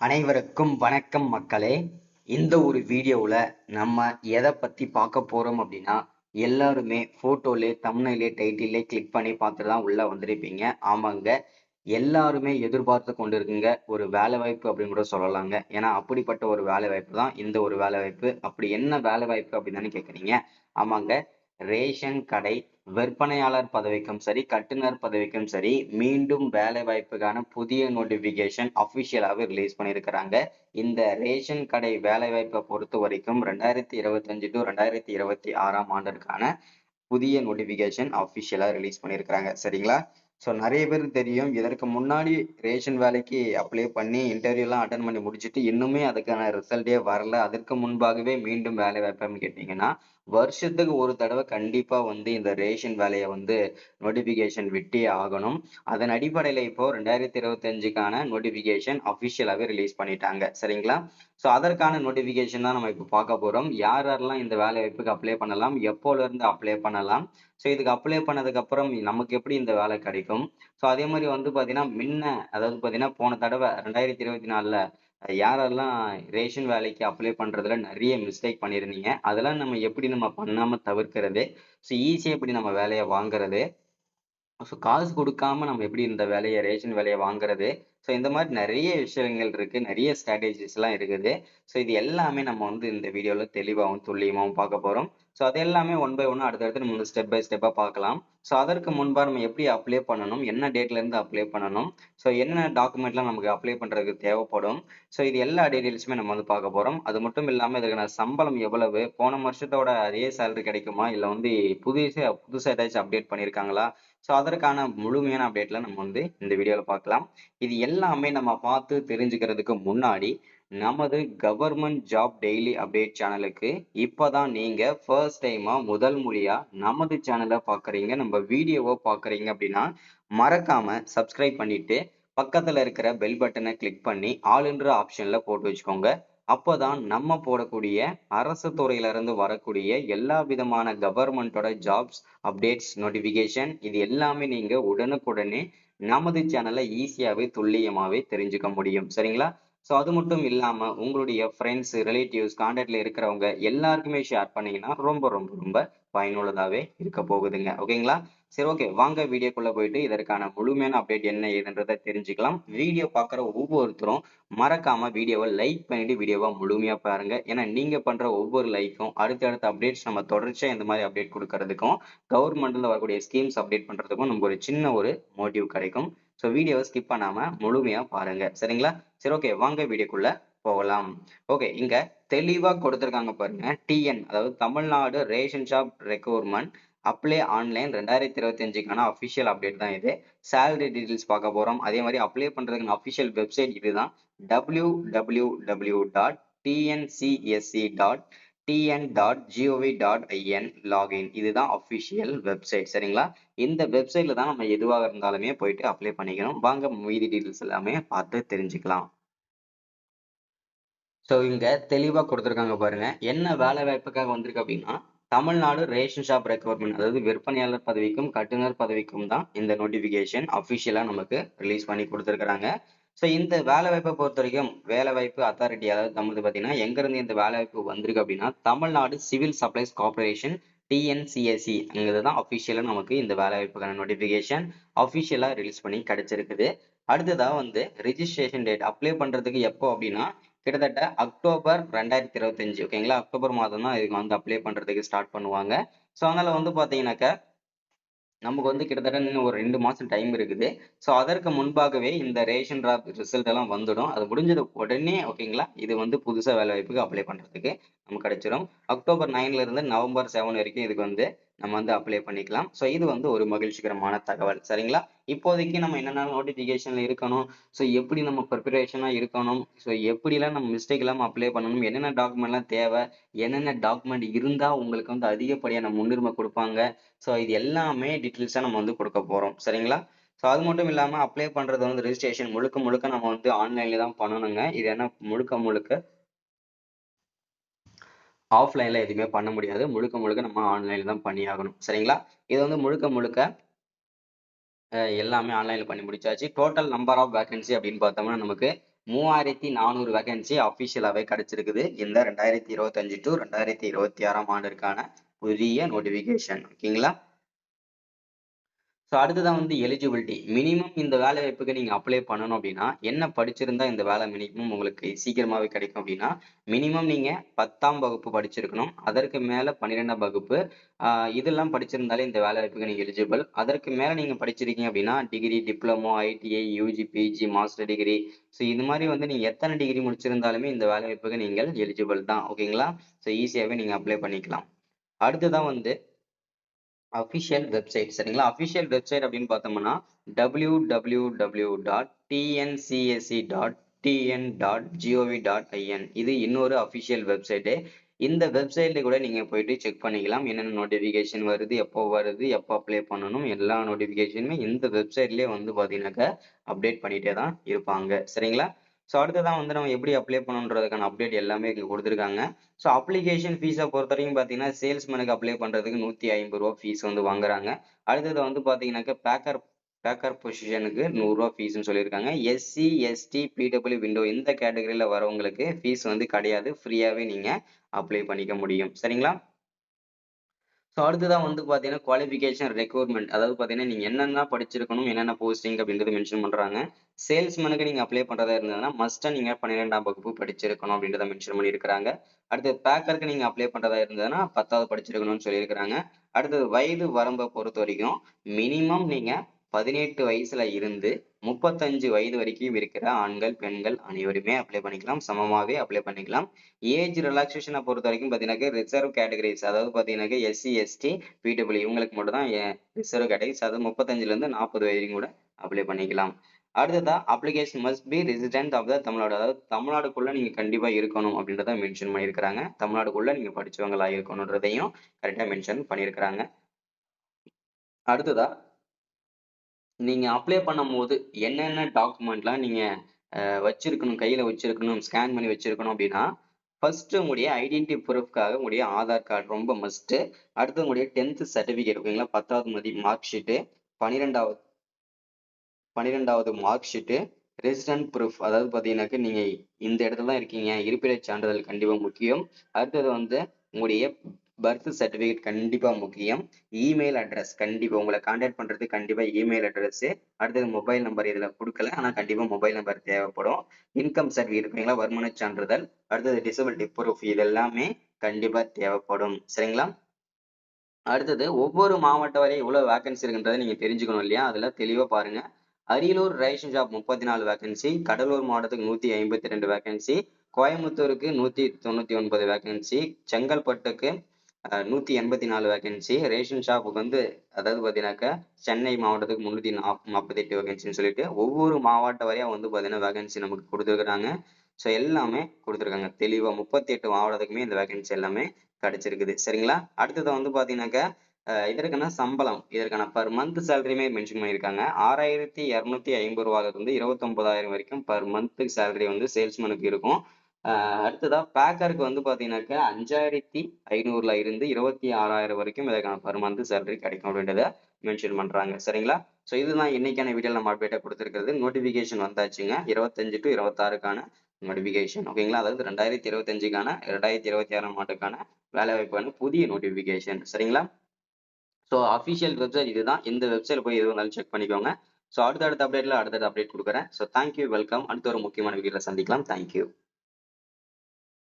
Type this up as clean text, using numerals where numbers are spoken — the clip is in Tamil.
அனைவருக்கும் வணக்கம் மக்களே. இந்த ஒரு வீடியோவில் நம்ம எதை பற்றி பார்க்க போகிறோம் அப்படின்னா, எல்லாருமே ஃபோட்டோலே தம்ப்நெயிலே டைட்டிலே கிளிக் பண்ணி பார்த்துட்டு தான் உள்ளே வந்திருப்பீங்க. ஆமாங்க, எல்லாருமே எதிர்பார்த்து கொண்டு இருக்குங்க ஒரு வேலை வாய்ப்பு அப்படின்னு கூட சொல்லலாங்க. ஏன்னா அப்படிப்பட்ட ஒரு வேலை வாய்ப்பு தான் இந்த ஒரு வேலை வாய்ப்பு. அப்படி என்ன வேலை வாய்ப்பு அப்படின்னு தானே கேட்குறீங்க? ஆமாங்க, ரேஷன் கடை விற்பனையாளர் பதவிக்கும் சரி, கட்டுனர் பதவிக்கும் சரி, மீண்டும் வேலை வாய்ப்புக்கான புதிய நோட்டிபிகேஷன் அபிஷியலாவே ரிலீஸ் பண்ணியிருக்கிறாங்க. இந்த ரேஷன் கடை வேலை வாய்ப்பை பொறுத்த வரைக்கும் 2025 டு 2026ஆம் ஆண்டிற்கான புதிய நோட்டிபிகேஷன் அபிஷியலா ரிலீஸ் பண்ணியிருக்கிறாங்க. சரிங்களா? ஸோ நிறைய பேருக்கு தெரியும், இதற்கு முன்னாடி ரேஷன் வேலைக்கு அப்ளை பண்ணி இன்டர்வியூ எல்லாம் அட்டன் பண்ணி முடிச்சுட்டு இன்னுமே அதுக்கான ரிசல்ட்டே வரல. அதற்கு முன்பாகவே மீண்டும் வேலை வாய்ப்புன்னு கேட்டீங்கன்னா, வருஷத்துக்கு ஒரு தடவை கண்டிப்பா இந்த ரேஷன் வேலையை நோட்டிபிகேஷன் விட்டே ஆகணும். அதன் அடிப்படையில இப்போ 2025க்கான நோட்டிபிகேஷன் அபிஷியலாவே ரிலீஸ் பண்ணிட்டாங்க. சரிங்களா? ஸோ அதற்கான நோட்டிபிகேஷன் தான் நம்ம இப்போ பார்க்க போறோம். யார் யாரெல்லாம் இந்த வேலை வாய்ப்புக்கு அப்ளை பண்ணலாம், எப்போல இருந்து அப்ளை பண்ணலாம், ஸோ இதுக்கு அப்ளை பண்ணதுக்கு அப்புறம் நமக்கு எப்படி இந்த வேலை கிடைக்கும். ஸோ அதே மாதிரி பாத்தீங்கன்னா அதாவது பாத்தீங்கன்னா போன தடவை 2024ல யாரெல்லாம் ரேஷன் வேலைக்கு அப்ளை பண்றதுல நிறைய மிஸ்டேக் பண்ணியிருந்தீங்க, அதெல்லாம் நம்ம எப்படி நம்ம பண்ணாம தவிர்க்கிறது, ஸோ ஈஸியா எப்படி நம்ம வேலையை வாங்குறது, ஸோ காசு கொடுக்காம நம்ம எப்படி இந்த வேலையை ரேஷன் வேலையை வாங்குறது, ஸோ இந்த மாதிரி நிறைய விஷயங்கள் இருக்கு, நிறைய ஸ்ட்ராட்டஜிஸ் எல்லாம் இருக்குது. ஸோ இது எல்லாமே நம்ம இந்த வீடியோல தெளிவாகவும் துல்லியமாகவும் பார்க்க போறோம். ஸோ அது எல்லாமே ஒன் பை ஒன் அடுத்தடுத்து நம்ம ஸ்டெப் பை ஸ்டெப்பா பார்க்கலாம். ஸோ அதற்கு முன்பா நம்ம எப்படி அப்ளை பண்ணணும், என்ன டேட்ல இருந்து அப்ளை பண்ணணும், ஸோ என்ன டாக்குமெண்ட்லாம் நமக்கு அப்ளை பண்றதுக்கு தேவைப்படும், ஸோ இது எல்லா டீடைல்ஸுமே நம்ம பார்க்க போறோம். அது மட்டும் இல்லாம இதுக்கான சம்பளம் எவ்வளவு, போன வருஷத்தோட அதே சேலரி கிடைக்குமா, இல்ல புதுசா ஏதாச்சும் அப்டேட் பண்ணியிருக்காங்களா, ஸோ அதற்கான முழுமையான அப்டேட்ல நம்ம இந்த வீடியோல பார்க்கலாம். இது எல்லாமே நம்ம பார்த்து தெரிஞ்சுக்கிறதுக்கு முன்னாடி நமது கவர்மெண்ட் ஜாப் டெய்லி அப்டேட் சேனலுக்கு இப்பதான் நீங்க ஃபர்ஸ்ட் டைமா முதல் முறையா நமது சேனலை பார்க்குறீங்க, நம்ம வீடியோவை பார்க்குறீங்க அப்படின்னா மறக்காம சப்ஸ்கிரைப் பண்ணிட்டு பக்கத்துல இருக்கிற பெல் பட்டனை கிளிக் பண்ணி ஆளுன்ற ஆப்ஷன்ல போட்டு வச்சுக்கோங்க. அப்போதான் நம்ம போடக்கூடிய அரசு துறையில இருந்து வரக்கூடிய எல்லா விதமான கவர்மெண்டோட ஜாப்ஸ் அப்டேட்ஸ் நோட்டிபிகேஷன் இது எல்லாமே நீங்க உடனுக்குடனே நமது சேனல்ல ஈஸியாவே துல்லியமாவே தெரிஞ்சுக்க முடியும். சரிங்களா? ஸோ அது மட்டும் இல்லாம உங்களுடைய ஃப்ரெண்ட்ஸ், ரிலேட்டிவ்ஸ், கான்டாக்ட்ல இருக்கிறவங்க எல்லாருக்குமே ஷேர் பண்ணீங்கன்னா ரொம்ப ரொம்ப ரொம்ப பயனுள்ளதாவே இருக்க போகுதுங்க. ஓகேங்களா? சரி, ஓகே, வாங்க வீடியோக்குள்ள போயிட்டு இதற்கான முழுமையான அப்டேட் என்ன ஏதுன்றதை தெரிஞ்சுக்கலாம். வீடியோ பார்க்குற ஒவ்வொருத்தரும் மறக்காம வீடியோவை லைக் பண்ணிட்டு வீடியோவை முழுமையா பாருங்க. ஏன்னா நீங்க பண்ற ஒவ்வொரு லைக்கும் அடுத்தடுத்த அப்டேட்ஸ் நம்ம தொடர்ச்சியா இந்த மாதிரி அப்டேட் கொடுக்கறதுக்கும், கவர்மெண்ட்ல வரக்கூடிய ஸ்கீம்ஸ் அப்டேட் பண்றதுக்கும் நமக்கு ஒரு சின்ன ஒரு மோட்டிவ் கிடைக்கும். ஸோ வீடியோவை ஸ்கிப் பண்ணாம முழுமையா பாருங்க. சரிங்களா? சரி, ஓகே, வாங்க வீடியோக்குள்ள போகலாம். ஓகே, இங்க தெளிவா கொடுத்திருக்காங்க பாருங்க. டிஎன் அதாவது Tamil Nadu ration shop recruitment apply online 2025க்கான அபிஷியல் அப்டேட் தான் இது. சேலரி டீடைல்ஸ் பார்க்க போறோம். அதே மாதிரி அப்ளை பண்றதுக்கான அபிஷியல் வெப்சைட் இதுதான். www.tncsc.tn.gov.in login. இதுதான் அபிஷியல் வெப்சைட். சரிங்களா? இந்த வெப்சைட்ல தான் நம்ம எதுவாக இருந்தாலுமே போயிட்டு அப்ளை பண்ணிக்கணும். வாங்க மீதி டீடைல்ஸ் எல்லாமே பார்த்து தெரிஞ்சுக்கலாம். ஸோ இங்க தெளிவா கொடுத்திருக்காங்க பாருங்க. என்ன வேலை வாய்ப்புக்காக வந்திருக்கு அப்படின்னா, தமிழ்நாடு ரேஷன் ஷாப் ரெக்ரூட்மெண்ட் அதாவது விற்பனையாளர் பதவிக்கும் கட்டுனர் பதவிக்கும் தான் இந்த நோட்டிபிகேஷன் அபிஷியலா நமக்கு ரிலீஸ் பண்ணி கொடுத்திருக்கிறாங்க. ஸோ இந்த வேலை வாய்ப்பை பொறுத்த வரைக்கும் வேலை வாய்ப்பு அத்தாரிட்டி அதாவது தமிழ் பார்த்தீங்கன்னா எங்க இருந்து இந்த வேலை வாய்ப்பு வந்திருக்கு அப்படின்னா, Tamil Nadu civil supplies corporation TNCSC அங்கிறது தான் அபிஷியலா நமக்கு இந்த வேலை வாய்ப்புக்கான நோட்டிபிகேஷன் அபிஷியலா ரிலீஸ் பண்ணி கிடைச்சிருக்குது. அடுத்ததா ரிஜிஸ்ட்ரேஷன் டேட் அப்ளை பண்றதுக்கு எப்போ அப்படின்னா கிட்டத்தட்ட அக்டோபர் 2025. ஓகேங்களா? அக்டோபர் மாதம் தான் இதுக்கு அப்ளை பண்றதுக்கு ஸ்டார்ட் பண்ணுவாங்க. ஸோ அதனால பாத்தீங்கன்னாக்கா நமக்கு கிட்டத்தட்ட இன்னும் ஒரு 2 மாசம் டைம் இருக்குது. ஸோ அதற்கு முன்பாகவே இந்த ரேஷன் டிராப் ரிசல்ட் எல்லாம் வந்துடும். அது முடிஞ்சது உடனே ஓகேங்களா, இது புதுசா வேலை வாய்ப்புக்கு அப்ளை பண்றதுக்கு நமக்கு கிடைச்சிடும். அக்டோபர் 9ல இருந்து நவம்பர் 7 வரைக்கும் இதுக்கு நம்ம அப்ளை பண்ணிக்கலாம். ஸோ இது ஒரு மகிழ்ச்சிகரமான தகவல். சரிங்களா? இப்போதைக்கு நம்ம என்னென்ன நோட்டிபிகேஷன்ல இருக்கணும், ஸோ எப்படி நம்ம ப்ரிப்பரேஷனா இருக்கணும், ஸோ எப்படிலாம் நம்ம மிஸ்டேக் இல்லாம அப்ளை பண்ணணும், என்னென்ன டாக்குமெண்ட் எல்லாம் தேவை, என்னென்ன டாக்குமெண்ட் இருந்தா உங்களுக்கு அதிகப்படியான முன்னுரிமை கொடுப்பாங்க, ஸோ இது எல்லாமே டீட்டெயில்ஸா நம்ம கொடுக்க போறோம். சரிங்களா? ஸோ அது மட்டும் இல்லாம அப்ளை பண்றது ரெஜிஸ்ட்ரேஷன் முழுக்க முழுக்க நம்ம ஆன்லைன்ல தான் பண்ணணுங்க. இது என்ன முழுக்க முழுக்க ஆஃப்லைன்ல எதுவுமே பண்ண முடியாது. முழுக்க முழுக்க நம்ம ஆன்லைன்ல தான் பண்ணியாகணும். சரிங்களா? இது முழுக்க முழுக்க எல்லாமே ஆன்லைன்ல பண்ணி முடிச்சாச்சு. டோட்டல் நம்பர் ஆஃப் வேகன்சி அப்படின்னு பார்த்தோம்னா நமக்கு 3400 வேகன்சி அபிஷியலாவே கிடைச்சிருக்குது இந்த 2025 டு 2026 ஆண்டிற்கான புதிய நோட்டிபிகேஷன். ஓகேங்களா? ஸோ அடுத்ததான் வந்து எலிஜிபிலிட்டி. மினிமம் இந்த வேலை வாய்ப்புக்கு நீங்க அப்ளை பண்ணணும் அப்படின்னா என்ன படிச்சிருந்தா இந்த வேலை மினிமம் உங்களுக்கு சீக்கிரமாவே கிடைக்கும் அப்படின்னா, மினிமம் நீங்க 10ஆம் வகுப்பு படிச்சிருக்கணும். அதற்கு மேல 12ஆம் வகுப்பு. இதெல்லாம் படிச்சிருந்தாலே இந்த வேலை வாய்ப்புக்கு நீங்க எலிஜிபிள். அதற்கு மேல நீங்க படிச்சிருக்கீங்க அப்படின்னா degree, diploma, ITI, UG, PG, master degree. So இது மாதிரி வந்து நீங்க எத்தனை டிகிரி முடிச்சிருந்தாலுமே இந்த வேலை வாய்ப்புக்கு நீங்கள் எலிஜிபிள் தான். ஓகேங்களா? ஸோ ஈஸியாவே நீங்க அப்ளை பண்ணிக்கலாம். அடுத்ததான் வந்து அஃபிஷியல் வெப்சைட். சரிங்களா? அஃபிஷியல் வெப்சைட் அப்படின்னு பார்த்தோம்னா www.tncse.tn.gov.in. இது இன்னொரு அஃபிஷியல் வெப்சைட்டு. இந்த வெப்சைட்ல கூட நீங்க போயிட்டு செக் பண்ணிக்கலாம். என்னென்ன நோட்டிபிகேஷன் வருது, எப்போ வருது, எப்போ அப்ளை பண்ணணும், எல்லா நோட்டிபிகேஷனுமே இந்த வெப்சைட்லயே வந்து பாத்தீங்கன்னாக்கா அப்டேட் பண்ணிட்டே தான் இருப்பாங்க. சரிங்களா? ஸோ அடுத்ததான் வந்து நம்ம எப்படி அப்ளை பண்ணணுன்றதுக்கான அப்டேட் எல்லாமே இங்க கொடுத்துருக்காங்க. ஸோ அப்ளிகேஷன் ஃபீஸை பொறுத்த வரைக்கும் பார்த்தீங்கன்னா சேல்ஸ்மேனுக்கு அப்ளை பண்ணுறதுக்கு ₹150 ஃபீஸ் வந்து வாங்குறாங்க. அடுத்தது வந்து பார்த்தீங்கன்னாக்கா பேக்கர் பொசிஷனுக்கு ₹100 ஃபீஸ்னு சொல்லியிருக்காங்க. எஸ்சி, எஸ்டி, பிடபிள்யூ விண்டோ இந்த கேட்டகரியில் வரவங்களுக்கு ஃபீஸ் வந்து கிடையாது. ஃப்ரீயாகவே நீங்கள் அப்ளை பண்ணிக்க முடியும். சரிங்களா? ஸோ அடுத்ததான் வந்து பார்த்தீங்கன்னா குவாலிஃபிகேஷன் ரெக்ரூட்மெண்ட். அதாவது பார்த்தீங்கன்னா நீங்க என்னென்ன படிச்சிருக்கணும், என்னென்ன போஸ்டிங் அப்படின்றது மென்ஷன் பண்றாங்க. சேல்ஸ்மேனுக்கு நீங்க அப்ளை பண்றதா இருந்ததுன்னா மஸ்டா நீங்க 12ஆம் வகுப்பு படிச்சிருக்கணும் அப்படின்றத மென்ஷன் பண்ணியிருக்கிறாங்க. அடுத்து பேக்கருக்கு நீங்க அப்ளை பண்றதா இருந்ததுன்னா 10வது படிச்சிருக்கணும்னு சொல்லியிருக்கிறாங்க. அடுத்தது வயது வரம்பை பொறுத்த வரைக்கும் மினிமம் நீங்க 18 வயசுல இருந்து 35 வயது வரைக்கும் இருக்கிற ஆண்கள், பெண்கள் அனைவருமே அப்ளை பண்ணிக்கலாம். சமமாவே அப்ளை பண்ணிக்கலாம். ஏஜ் ரிலாக்சேஷனை பொறுத்த வரைக்கும் பார்த்தீங்கன்னாக்க ரிசர்வ் கேட்டகரிஸ், அதாவது பார்த்தீங்கன்னாக்க எஸ்சி, எஸ்டி, பிடபிள்யூ இவங்களுக்கு மட்டும் தான் ரிசர்வ் கேட்டகரிஸ். அதாவது 35ல இருந்து 40 வரைக்கும் கூட அப்ளை பண்ணிக்கலாம். அடுத்ததா application must be resident of the Tamil Nadu. அதாவது தமிழ்நாடுக்குள்ள நீங்க கண்டிப்பா இருக்கணும் அப்படின்றத மென்ஷன் பண்ணியிருக்கிறாங்க. தமிழ்நாடுக்குள்ள நீங்க படிச்சவங்களா இருக்கணுன்றதையும் கரெக்டா மென்ஷன் பண்ணியிருக்கிறாங்க. அடுத்ததா நீங்க அப்ளை பண்ணும்போது என்னென்ன டாக்குமெண்ட்லாம் நீங்க வச்சிருக்கணும், கையில வச்சிருக்கணும், ஸ்கேன் பண்ணி வச்சிருக்கணும் அப்படின்னா, ஃபர்ஸ்ட் உங்களுடைய ஐடென்டிட்டி ப்ரூஃப்காக உங்களுடைய ஆதார் கார்டு ரொம்ப மஸ்ட். அடுத்து உங்களுடைய 10th சர்டிபிகேட். ஓகேங்களா? 10வது மார்க் ஷீட்டு, 12வது 12வது மார்க் ஷீட்டு, ரெசிடென்ட் ப்ரூஃப். அதாவது பார்த்தீங்கன்னாக்க நீங்க இந்த இடத்துல தான் இருக்கீங்க. இருப்பிடச் சான்றிதழ் கண்டிப்பா முக்கியம். அடுத்தது வந்து உங்களுடைய பர்த் சர்டிபிகேட் கண்டிப்பா முக்கியம். இமெயில் அட்ரஸ் கண்டிப்பா உங்களை கான்டாக்ட் பண்றதுக்கு கண்டிப்பா இமெயில் அட்ரஸ். அடுத்தது மொபைல் நம்பர் இதுல கொடுக்கல, ஆனா கண்டிப்பா மொபைல் நம்பர் தேவைப்படும். இன்கம் சர்டிபிகேட் இருக்குங்களா, வருமான சான்றிதழ். அடுத்தது டிசபிலிட்டி ப்ரூஃப். இது எல்லாமே கண்டிப்பா தேவைப்படும். சரிங்களா? அடுத்தது ஒவ்வொரு மாவட்டம் வரை எவ்வளவு வேகன்சி இருக்குன்றதை நீங்க தெரிஞ்சுக்கணும் இல்லையா? அதுல தெளிவா பாருங்க. Ariyalur ration shop 34 vacancy, Cuddalore மாவட்டத்துக்கு 152 வேகன்சி, கோயம்புத்தூருக்கு 199 வேகன்சி, செங்கல்பட்டுக்கு 184 வேகன்சி, ரேஷன் ஷாப்புக்கு வந்து அதாவது பார்த்தீங்கன்னாக்கா சென்னை மாவட்டத்துக்கு 348 வேகன்சின்னு சொல்லிட்டு ஒவ்வொரு மாவட்ட வரையா வந்து பார்த்தீங்கன்னா வேகன்சி நமக்கு கொடுத்துருக்குறாங்க. ஸோ எல்லாமே கொடுத்துருக்காங்க தெளிவா. 38 மாவட்டத்துக்குமே இந்த வேகன்சி எல்லாமே கிடைச்சிருக்குது. சரிங்களா? அடுத்தது வந்து பார்த்தீங்கன்னாக்கா இதற்கான சம்பளம், இதற்கான பர் மந்த் சேலரியுமே மென்ஷன் பண்ணியிருக்காங்க. ₹6,250 இருந்து 29,000 வரைக்கும் பர் மந்த் சேலரி வந்து சேல்ஸ்மேனுக்கு இருக்கும். அடுத்ததா பேக்கருக்கு வந்து பாத்தீங்கன்னாக்கா 5,500ல இருந்து 26,000 வரைக்கும் இதற்கான பர் மந்த் சேலரி கிடைக்கும் அப்படின்றத மென்ஷன் பண்றாங்க. சரிங்களா? ஸோ இதுதான் இன்னைக்கான வீடியோல நம்ம அப்டேட்டா கொடுத்துருக்கிறது. நோட்டிபிகேஷன் வந்தாச்சுங்க. 25 டு 26க்கான நோட்டிபிகேஷன். ஓகேங்களா? அதாவது 2025க்கான 2026ஆம் ஆண்டுக்கான வேலைவாய்ப்பான புதிய நோட்டிபிகேஷன். சரிங்களா? ஸோ அஃபிஷியல் வெப்சைட் இதுதான். இந்த வெப்சைட்ல போய் எது வந்தாலும் செக் பண்ணிக்கோங்க. ஸோ அடுத்த அப்டேட்ல அடுத்தடுத்த அப்டேட் கொடுக்குறேன். So thank you, welcome. அடுத்த ஒரு முக்கியமான வீடியோல சந்திக்கலாம். தேங்க்யூ.